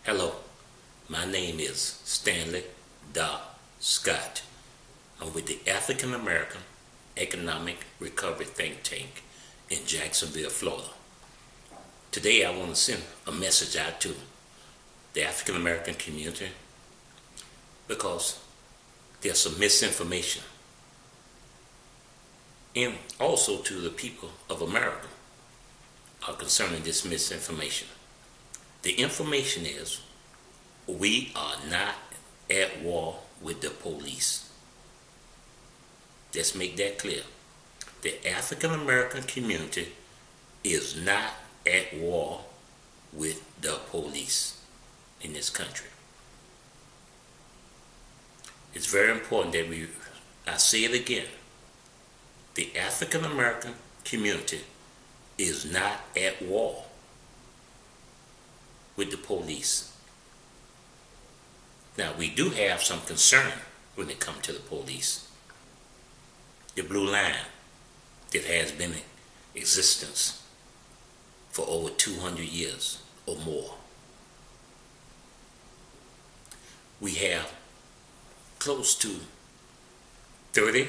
Hello, my name is Stanley Scott. I'm with the African American Economic Recovery Think Tank in Jacksonville, Florida. Today I want to send a message out to the African American community because there's some misinformation, and also to the people of America concerning this misinformation. The information is we are not at war with the police. Let's make that clear. The African American community is not at war with the police in this country. It's very important that I say it again, the African American community is not at war with the police. Now, we do have some concern when it comes to the police. The blue line that has been in existence for over 200 years or more. We have close to 30%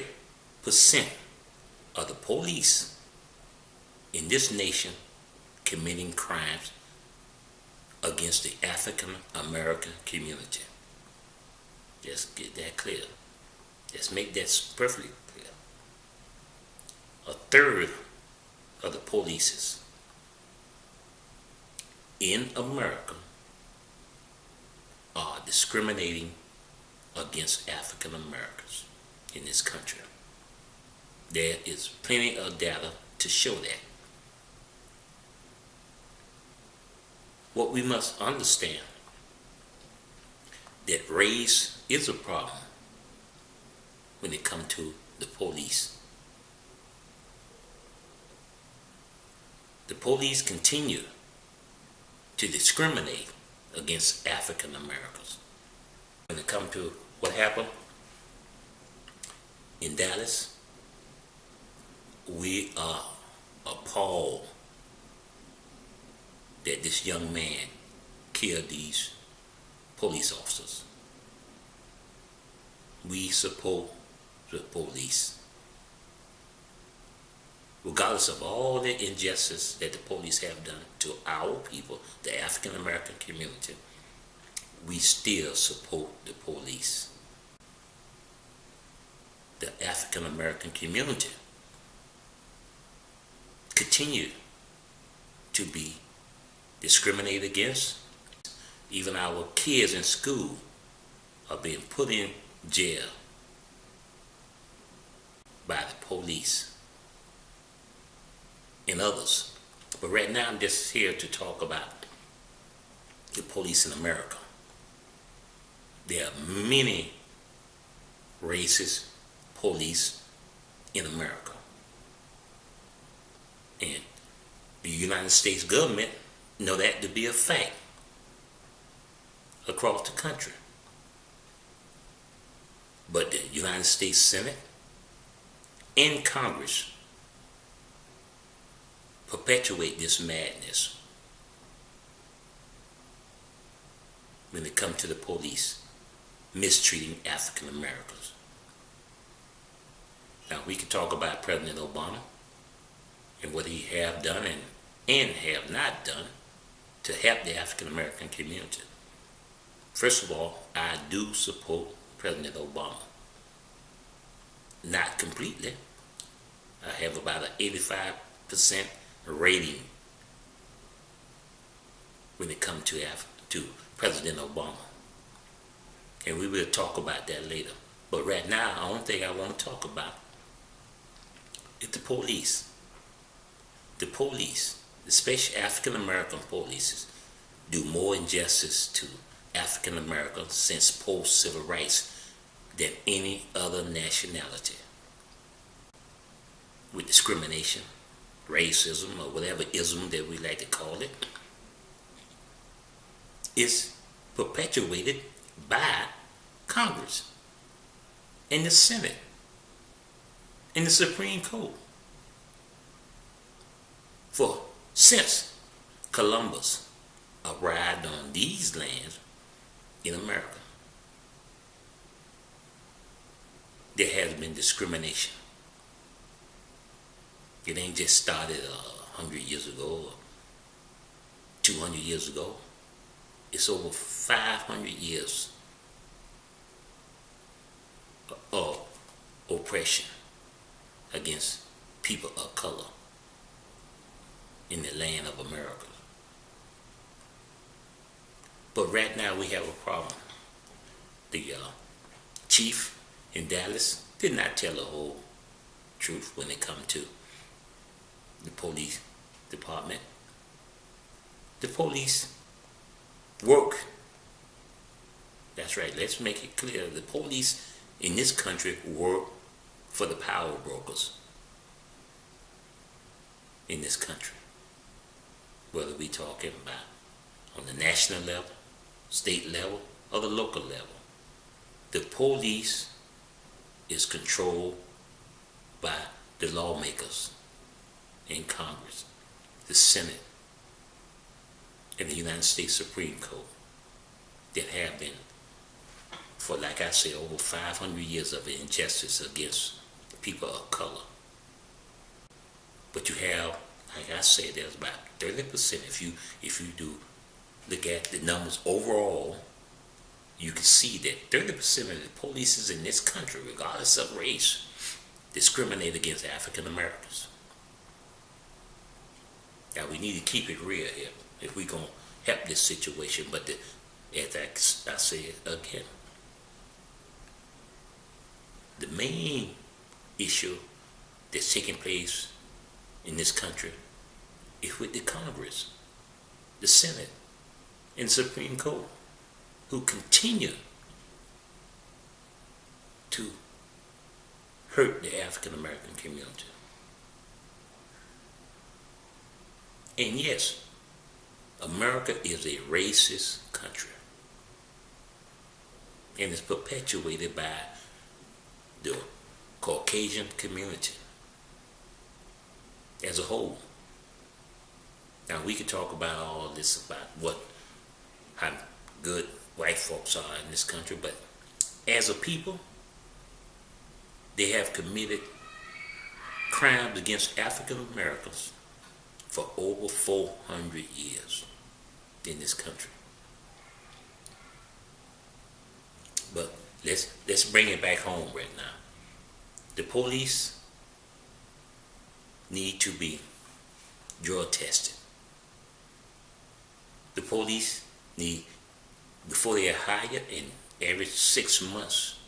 of the police in this nation committing crimes against the African American community. Just get that clear. Let's make that perfectly clear. A third of the police in America are discriminating against African Americans in this country. There is plenty of data to show that. What we must understand, that race is a problem when it comes to the police. The police continue to discriminate against African Americans. When it comes to what happened in Dallas, we are appalled that this young man killed these police officers. We support the police. Regardless of all the injustice that the police have done to our people, the African American community, we still support the police. The African American community continue to be discriminated against. Even our kids in school are being put in jail by the police and others. But right now I'm just here to talk about the police in America. There are many racist police in America. And the United States government know that to be a fact across the country. But the United States Senate and Congress perpetuate this madness when it comes to the police mistreating African Americans. Now, we can talk about President Obama and what he have done and have not done to help the African American community. First of all, I do support President Obama. Not completely. I have about an 85% rating when it comes to President Obama. And we will talk about that later. But right now, the only thing I want to talk about is the police. The police, especially African American police, do more injustice to African Americans since post-civil rights than any other nationality. With discrimination, racism, or whatever ism that we like to call it, is perpetuated by Congress and the Senate and the Supreme Court since Columbus arrived on these lands in America, there has been discrimination. It ain't just started 100 years ago or 200 years ago. It's over 500 years of oppression against people of color in the land of America. But right now we have a problem. The chief in Dallas did not tell the whole truth when it comes to the police department. The police work. That's right, let's make it clear. The police in this country work for the power brokers in this country. Whether we talking about on the national level, state level, or the local level. The police is controlled by the lawmakers in Congress, the Senate, and the United States Supreme Court that have been, for like I say, over 500 years of injustice against people of color. But you have, like I say, there's about 30%. If you do look at the numbers overall, you can see that 30% of the police in this country, regardless of race, discriminate against African Americans. Now we need to keep it real here if we're going to help this situation. But as I say it again, the main issue that's taking place in this country is with the Congress, the Senate, and the Supreme Court, who continue to hurt the African American community. And yes, America is a racist country, and it's perpetuated by the Caucasian community as a whole. Now we could talk about all this, about how good white folks are in this country, but as a people, they have committed crimes against African Americans for over 400 years in this country. But let's bring it back home right now. The police need to be drug tested. The police need, before they are hired, and every 6 months,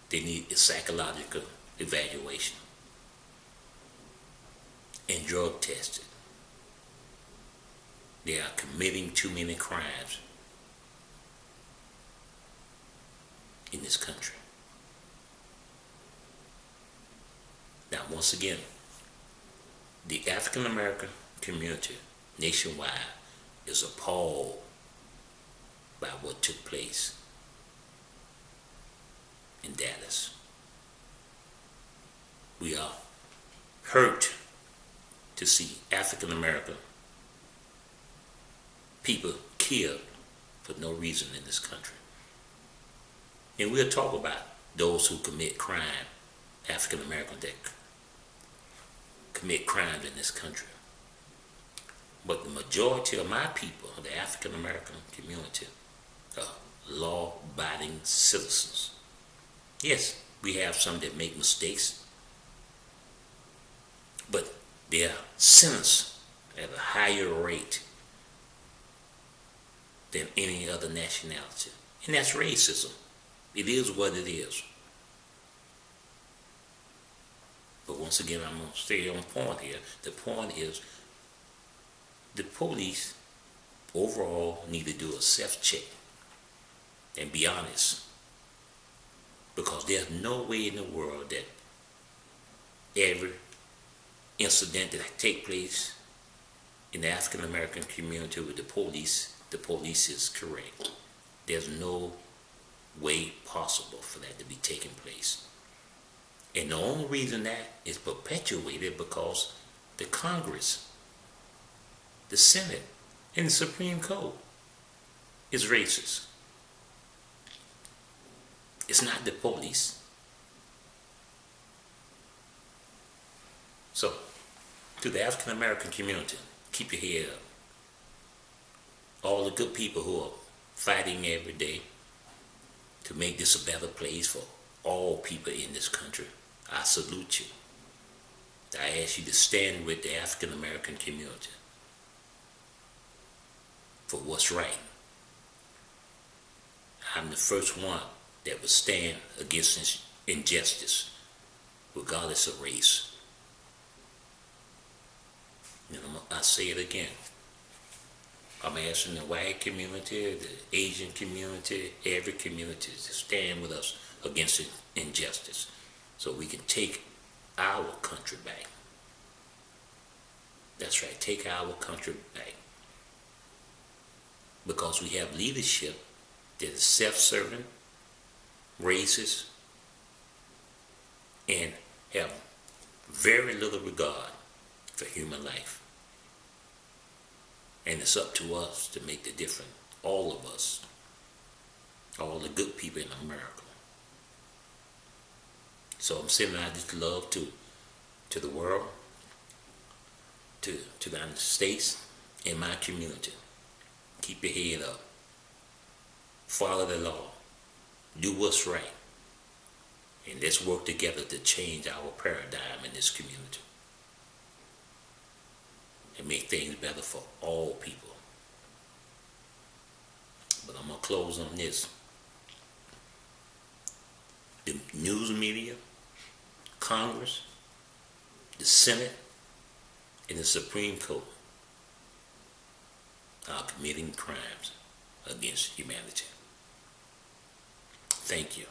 they need a psychological evaluation and drug tested. They are committing too many crimes in this country. Now, once again, the African American community nationwide is appalled by what took place in Dallas. We are hurt to see African American people killed for no reason in this country. And we'll talk about those who commit crime, African Americans that commit crimes in this country. But the majority of my people, the African American community, are law-abiding citizens. Yes, we have some that make mistakes, but they are sentenced at a higher rate than any other nationality. And that's racism. It is what it is. But once again, I'm going to stay on point here. The point is, the police overall need to do a self-check and be honest. Because there's no way in the world that every incident that takes place in the African American community with the police is correct. There's no way possible for that to be taking place. And the only reason that is perpetuated because the Congress, the Senate, And the Supreme Code is racist. It's not the police. So, to the African American community, keep your head up. All the good people who are fighting every day to make this a better place for all people in this country, I salute you. I ask you to stand with the African American community for what's right. I'm the first one that will stand against injustice, regardless of race. And I say it again. I'm asking the white community, the Asian community, every community to stand with us against injustice so we can take our country back. That's right, take our country back. Because we have leadership that is self-serving, racist, and have very little regard for human life. And it's up to us to make the difference. All of us. All the good people in America. So I'm sending out this love to the world, to the United States, and my community. Keep your head up. Follow the law. Do what's right. And let's work together to change our paradigm in this community. And make things better for all people. But I'm going to close on this. The news media, Congress, the Senate, and the Supreme Court are committing crimes against humanity. Thank you.